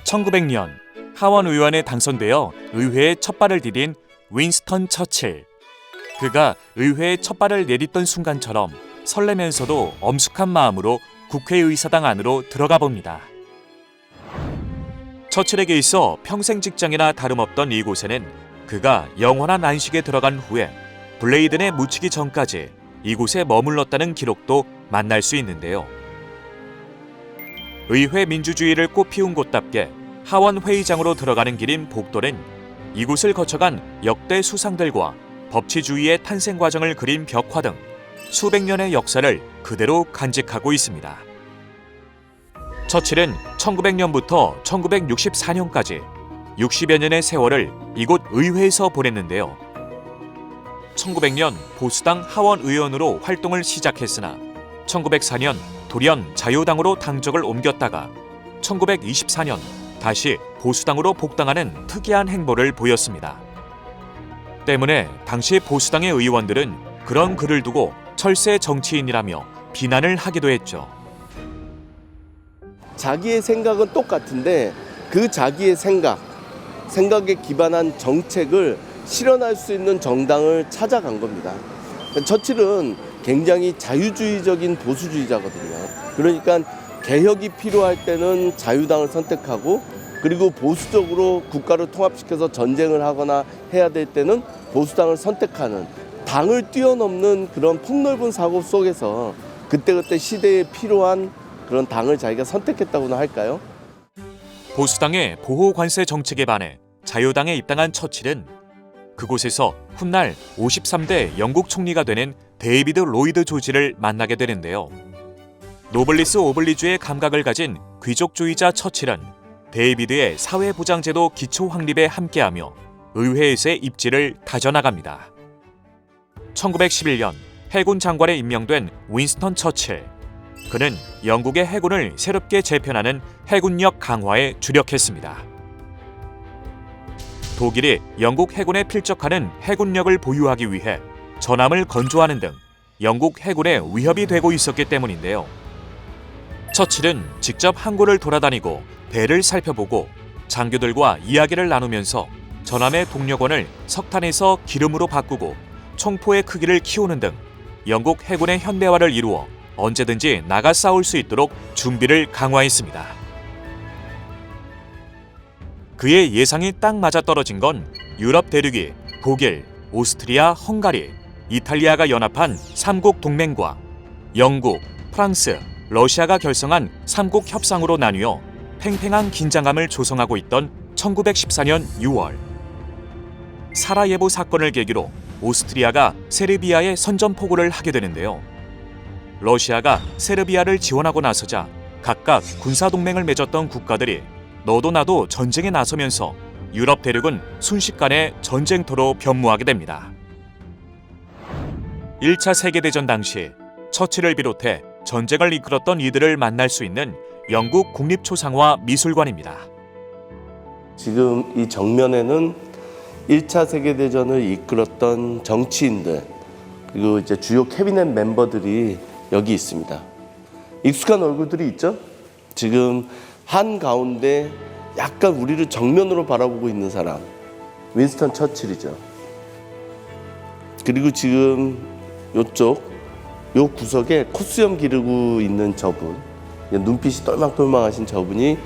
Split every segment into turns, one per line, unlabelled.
1900년 하원 의원에 당선되어 의회에 첫 발을 디딘 윈스턴 처칠. 그가 의회에 첫 발을 내딛던 순간처럼 설레면서도 엄숙한 마음으로 국회의사당 안으로 들어가 봅니다. 처칠에게 있어 평생 직장이나 다름없던 이곳에는 그가 영원한 안식에 들어간 후에 블레이든에 묻히기 전까지 이곳에 머물렀다는 기록도 만날 수 있는데요. 의회 민주주의를 꽃피운 곳답게 하원 회의장으로 들어가는 길인 복도는 이곳을 거쳐간 역대 수상들과 법치주의의 탄생 과정을 그린 벽화 등 수백 년의 역사를 그대로 간직하고 있습니다. 처칠은 1900년부터 1964년까지 60여 년의 세월을 이곳 의회에서 보냈는데요. 1900년 보수당 하원 의원으로 활동을 시작했으나 1904년 돌연 자유당으로 당적을 옮겼다가 1924년 다시 보수당으로 복당하는 특이한 행보를 보였습니다. 때문에 당시 보수당의 의원들은 그런 그를 두고 철새 정치인이라며 비난을 하기도 했죠.
자기의 생각은 똑같은데 그 자기의 생각에 기반한 정책을 실현할 수 있는 정당을 찾아간 겁니다. 처칠은 굉장히 자유주의적인 보수주의자거든요. 그러니까 개혁이 필요할 때는 자유당을 선택하고, 그리고 보수적으로 국가를 통합시켜서 전쟁을 하거나 해야 될 때는 보수당을 선택하는, 당을 뛰어넘는 그런 폭넓은 사고 속에서 그때그때 시대에 필요한 그런 당을 자기가 선택했다고나 할까요?
보수당의 보호 관세 정책에 반해 자유당에 입당한 처칠은 그곳에서 훗날 53대 영국 총리가 되는 데이비드 로이드 조지를 만나게 되는데요. 노블리스 오블리주의 감각을 가진 귀족주의자 처칠은 데이비드의 사회보장제도 기초 확립에 함께하며 의회에서의 입지를 다져나갑니다. 1911년 해군 장관에 임명된 윈스턴 처칠. 그는 영국의 해군을 새롭게 재편하는 해군력 강화에 주력했습니다. 독일이 영국 해군에 필적하는 해군력을 보유하기 위해 전함을 건조하는 등 영국 해군에 위협이 되고 있었기 때문인데요. 처칠은 직접 항구를 돌아다니고 배를 살펴보고 장교들과 이야기를 나누면서 전함의 동력원을 석탄에서 기름으로 바꾸고 총포의 크기를 키우는 등 영국 해군의 현대화를 이루어 언제든지 나가 싸울 수 있도록 준비를 강화했습니다. 그의 예상이 딱 맞아떨어진 건 유럽 대륙이 독일, 오스트리아, 헝가리, 이탈리아가 연합한 삼국 동맹과 영국, 프랑스, 러시아가 결성한 삼국 협상으로 나뉘어 팽팽한 긴장감을 조성하고 있던 1914년 6월. 사라예보 사건을 계기로 오스트리아가 세르비아에 선전포고를 하게 되는데요. 러시아가 세르비아를 지원하고 나서자 각각 군사동맹을 맺었던 국가들이 너도 나도 전쟁에 나서면서 유럽 대륙은 순식간에 전쟁터로 변모하게 됩니다. 1차 세계대전 당시 처칠을 비롯해 전쟁을 이끌었던 이들을 만날 수 있는 영국 국립초상화 미술관입니다.
지금 이 정면에는 1차 세계대전을 이끌었던 정치인들, 그리고 이제 주요 캐비넷 멤버들이 여기 있습니다. 익숙한 얼굴들이 있죠? 지금 한가운데 약간 우리를 정면으로 바라보고 있는 사람, 윈스턴 처칠이죠. 그리고 지금 요쪽 요 구석에 콧수염 기르고 있는 저분, 눈빛이 똘망똘망하신 저분이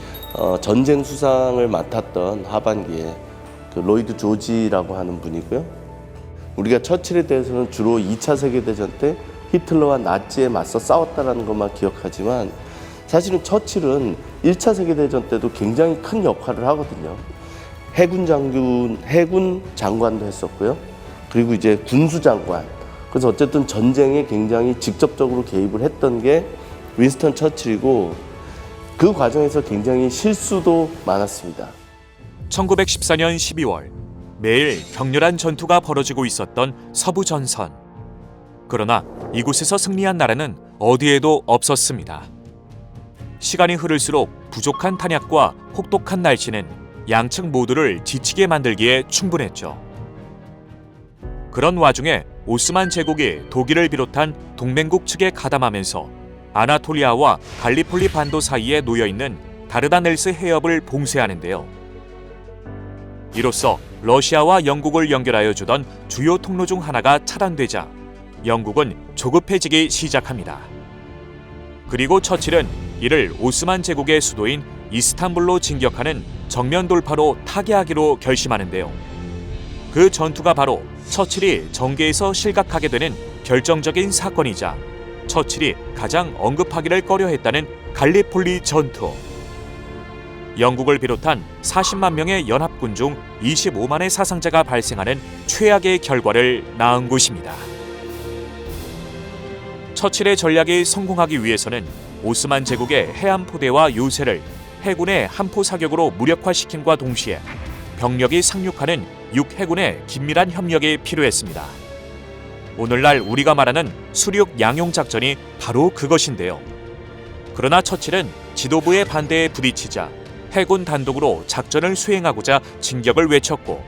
전쟁 수상을 맡았던 하반기에 그 로이드 조지라고 하는 분이고요. 우리가 처칠에 대해서는 주로 2차 세계대전 때 히틀러와 나치에 맞서 싸웠다는 것만 기억하지만 사실은 처칠은 1차 세계대전 때도 굉장히 큰 역할을 하거든요. 해군 장관도 했었고요. 그리고 이제 군수장관. 그래서 어쨌든 전쟁에 굉장히 직접적으로 개입을 했던 게 윈스턴 처칠이고, 그 과정에서 굉장히 실수도 많았습니다.
1914년 12월 매일 격렬한 전투가 벌어지고 있었던 서부 전선. 그러나 이곳에서 승리한 나라는 어디에도 없었습니다. 시간이 흐를수록 부족한 탄약과 혹독한 날씨는 양측 모두를 지치게 만들기에 충분했죠. 그런 와중에 오스만 제국이 독일을 비롯한 동맹국 측에 가담하면서 아나톨리아와 갈리폴리 반도 사이에 놓여있는 다르다넬스 해협을 봉쇄하는데요. 이로써 러시아와 영국을 연결하여 주던 주요 통로 중 하나가 차단되자 영국은 조급해지기 시작합니다. 그리고 처칠은 이를 오스만 제국의 수도인 이스탄불로 진격하는 정면 돌파로 타개하기로 결심하는데요. 그 전투가 바로 처칠이 전개에서 실각하게 되는 결정적인 사건이자 처칠이 가장 언급하기를 꺼려했다는 갈리폴리 전투. 영국을 비롯한 40만 명의 연합군 중 25만의 사상자가 발생하는 최악의 결과를 낳은 곳입니다. 처칠의 전략이 성공하기 위해서는 오스만 제국의 해안포대와 요새를 해군의 한포 사격으로 무력화시킴과 동시에 병력이 상륙하는 육해군의 긴밀한 협력이 필요했습니다. 오늘날 우리가 말하는 수륙 양용 작전이 바로 그것인데요. 그러나 처칠은 지도부의 반대에 부딪히자 해군 단독으로 작전을 수행하고자 진격을 외쳤고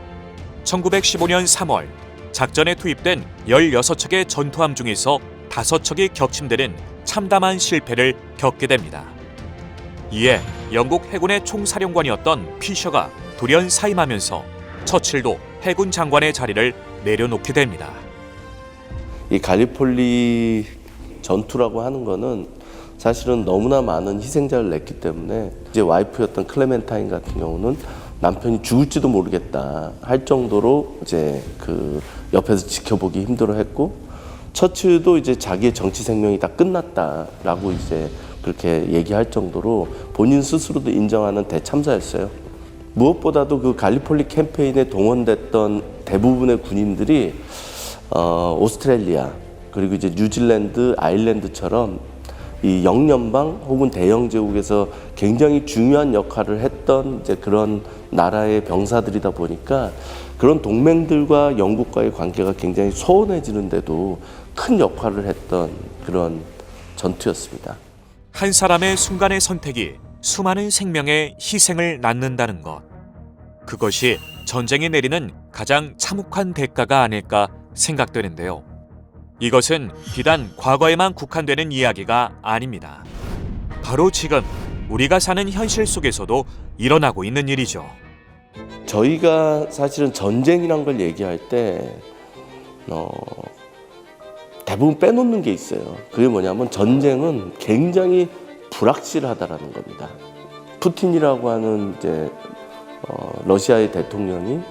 1915년 3월 작전에 투입된 16척의 전투함 중에서 5척이 격침되는 참담한 실패를 겪게 됩니다. 이에 영국 해군의 총사령관이었던 피셔가 돌연 사임하면서 처칠도 해군 장관의 자리를 내려놓게 됩니다.
이 갈리폴리 전투라고 하는 거는 사실은 너무나 많은 희생자를 냈기 때문에 이제 와이프였던 클레멘타인 같은 경우는 남편이 죽을지도 모르겠다 할 정도로 이제 그 옆에서 지켜보기 힘들어했고, 처칠도 이제 자기의 정치 생명이 다 끝났다라고 이제 그렇게 얘기할 정도로 본인 스스로도 인정하는 대참사였어요. 무엇보다도 그 갈리폴리 캠페인에 동원됐던 대부분의 군인들이 오스트레일리아 그리고 이제 뉴질랜드, 아일랜드처럼 이 영연방 혹은 대영 제국에서 굉장히 중요한 역할을 했던 이제 그런 나라의 병사들이다 보니까 그런 동맹들과 영국과의 관계가 굉장히 소원해지는데도 큰 역할을 했던 그런 전투였습니다.
한 사람의 순간의 선택이 수많은 생명의 희생을 낳는다는 것. 그것이 전쟁이 내리는 가장 참혹한 대가가 아닐까 생각되는데요. 이것은 비단 과거에만 국한되는 이야기가 아닙니다. 바로 지금 우리가 사는 현실 속에서도 일어나고 있는 일이죠.
저희가 사실은 전쟁이란 걸 얘기할 때 대부분 빼놓는 게 있어요. 그게 뭐냐면 전쟁은 굉장히 불확실하다라는 겁니다. 푸틴이라고 하는 이제 러시아의 대통령이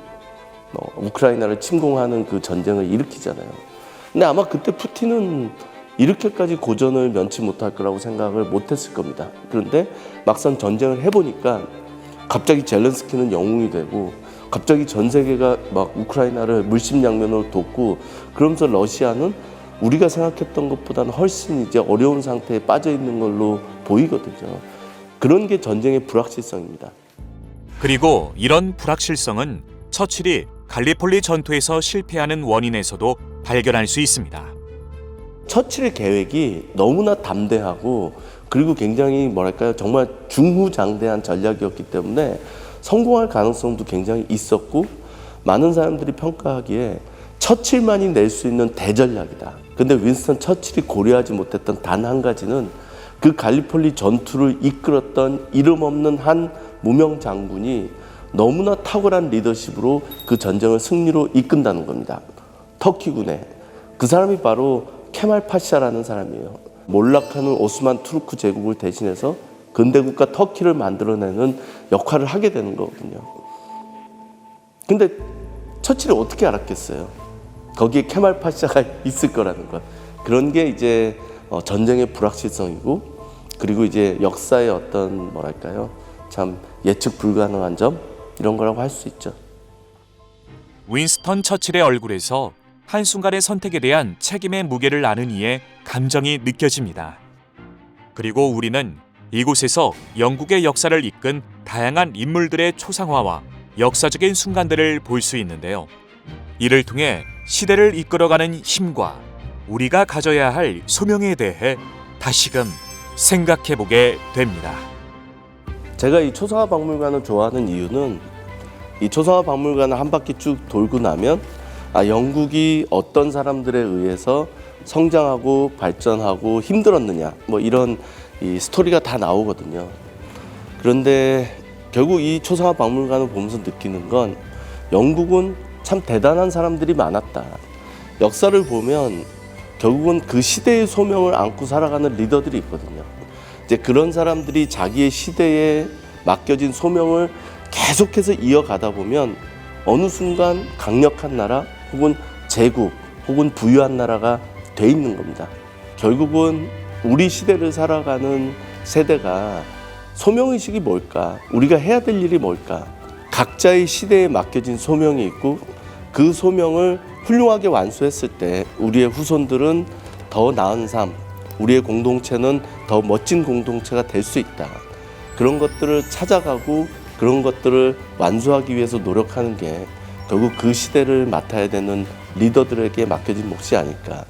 우크라이나를 침공하는 그 전쟁을 일으키잖아요. 근데 아마 그때 푸틴은 이렇게까지 고전을 면치 못할 거라고 생각을 못했을 겁니다. 그런데 막상 전쟁을 해보니까 갑자기 젤렌스키는 영웅이 되고 갑자기 전 세계가 막 우크라이나를 물심양면으로 돕고, 그러면서 러시아는 우리가 생각했던 것보다는 훨씬 이제 어려운 상태에 빠져 있는 걸로 보이거든요. 그런 게 전쟁의 불확실성입니다.
그리고 이런 불확실성은 처칠이 갈리폴리 전투에서 실패하는 원인에서도 발견할 수 있습니다.
처칠의 계획이 너무나 담대하고 그리고 굉장히 뭐랄까요, 정말 중후장대한 전략이었기 때문에 성공할 가능성도 굉장히 있었고, 많은 사람들이 평가하기에 처칠만이 낼 수 있는 대전략이다. 근데 윈스턴 처칠이 고려하지 못했던 단 한 가지는 그 갈리폴리 전투를 이끌었던 이름 없는 한 무명 장군이 너무나 탁월한 리더십으로 그 전쟁을 승리로 이끈다는 겁니다. 터키군에. 그 사람이 바로 케말 파샤라는 사람이에요. 몰락하는 오스만 투르크 제국을 대신해서 근대국가 터키를 만들어내는 역할을 하게 되는 거거든요. 근데 처칠이 어떻게 알았겠어요? 거기에 케말 파샤가 있을 거라는 것. 그런 게 이제 전쟁의 불확실성이고, 그리고 이제 역사의 어떤 뭐랄까요, 참 예측 불가능한 점, 이런 거라고 할 수 있죠.
윈스턴 처칠의 얼굴에서 한순간의 선택에 대한 책임의 무게를 아는 이의 감정이 느껴집니다. 그리고 우리는 이곳에서 영국의 역사를 이끈 다양한 인물들의 초상화와 역사적인 순간들을 볼 수 있는데요. 이를 통해 시대를 이끌어가는 힘과 우리가 가져야 할 소명에 대해 다시금 생각해보게 됩니다.
제가 이 초상화 박물관을 좋아하는 이유는 이 초상화 박물관을 한 바퀴 쭉 돌고 나면 영국이 어떤 사람들에 의해서 성장하고 발전하고 힘들었느냐, 뭐 이런 이 스토리가 다 나오거든요. 그런데 결국 이 초상화박물관을 보면서 느끼는 건 영국은 참 대단한 사람들이 많았다. 역사를 보면 결국은 그 시대의 소명을 안고 살아가는 리더들이 있거든요. 이제 그런 사람들이 자기의 시대에 맡겨진 소명을 계속해서 이어가다 보면 어느 순간 강력한 나라 혹은 제국 혹은 부유한 나라가 돼 있는 겁니다. 결국은 우리 시대를 살아가는 세대가 소명의식이 뭘까? 우리가 해야 될 일이 뭘까? 각자의 시대에 맡겨진 소명이 있고 그 소명을 훌륭하게 완수했을 때 우리의 후손들은 더 나은 삶, 우리의 공동체는 더 멋진 공동체가 될 수 있다. 그런 것들을 찾아가고 그런 것들을 완수하기 위해서 노력하는 게 결국 그 시대를 맡아야 되는 리더들에게 맡겨진 몫이 아닐까.